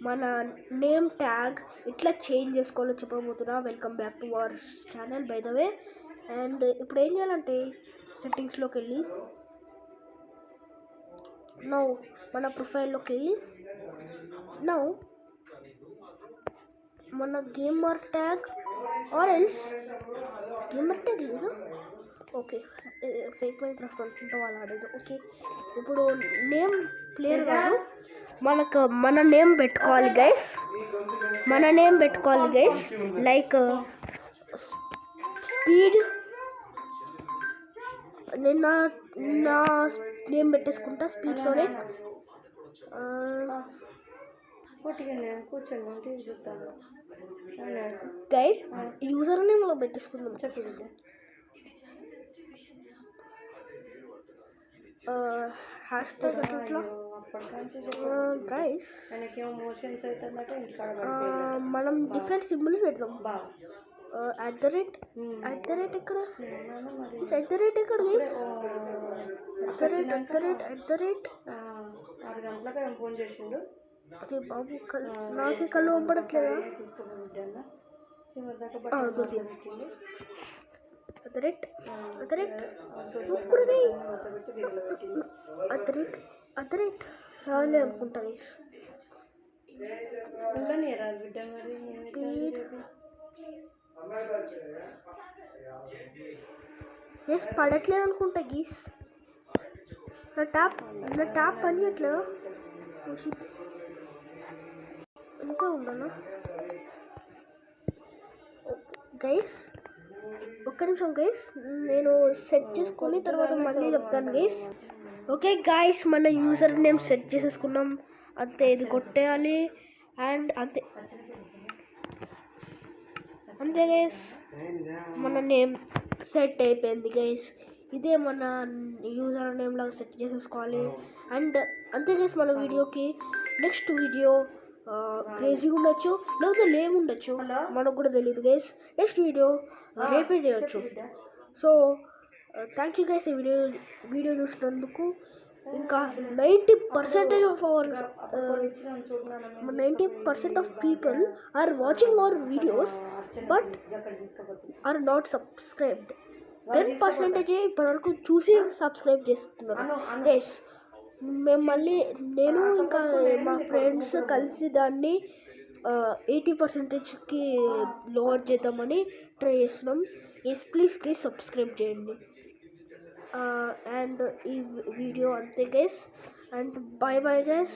మన name tag ఇట్లా change చేసుకోవాలో చెప్పబోతున్నా. Welcome back to our channel by the way. And ఇప్పుడు ఏం చేయాలంటే సెట్టింగ్స్లోకి వెళ్ళి నౌ మన ప్రొఫైల్లోకి వెళ్ళి నౌ మన gamer tag or else gamer tag లేదు, ఓకే ఫేక్ మైన్క్రాఫ్ట్ అనుకుంటా వాళ్ళు ఆడేది. ఓకే ఇప్పుడు నేమ్ ప్లేయర్ కాదు, మన నేమ్ పెట్టుకోవాలి గైస్. Like speed. నేను నా నేమ్ పెట్టేసుకుంటా, స్పీడ్ సోనిక్. గైస్ యూజర్ నేమ్లో పెట్టేసుకుందాం. హ్యాష్ ట్యాగ్ అట్లా గైస్ మనం డిఫరెంట్ సింబల్స్ పెడదాం. @ ఎక్కడ గైస్? అరే బాబు నాకే కళ్ళు పంపడట్లేదా? రాలే అనుకుంటా గైస్. పడట్లేదు అనుకుంటా గీస్. నా ట్యాప్ పని చేయట్లేదా? ఇంకా ఉండనా గైస్? ఒక్క నిమిషం గైస్, నేను సెట్ చేసుకొని తర్వాత మళ్ళీ చెప్తాను గైస్. ఓకే గైస్, మన యూజర్ నేమ్ సెట్ చేసేసుకున్నాం. అంతే, ఇది కొట్టేయాలి అండ్ అంతే గైస్. మన నేమ్ సెట్ అయిపోయింది గైస్. ఇదే మన యూజర్ నేమ్ లాగా సెట్ చేసేసుకోవాలి. అండ్ అంతే గైస్, మన వీడియోకి నెక్స్ట్ వీడియో క్రేజీగా ఉండొచ్చు, లేకపోతే లేముండొచ్చు, మనకు కూడా తెలియదు గైస్. నెక్స్ట్ వీడియో రేపే చేయొచ్చు. సో థ్యాంక్ యూ గైస్ ఈ వీడియో చూసినందుకు. ఇంకా 90% of people are watching our videos but are not subscribed. 10% ఇప్పటివరకు చూసి సబ్స్క్రైబ్ చేస్తున్నారు గైస్. నేను ఇంకా మా ఫ్రెండ్స్ కలిసి దాన్ని 80%కి లోవర్ చేద్దామని ట్రై చేస్తున్నాం. ప్లీజ్ గైస్ సబ్స్క్రైబ్ చేయండి. అండ్ ఈ వీడియో అంతే guys. And bye guys,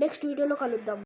next వీడియోలో కలుద్దాం.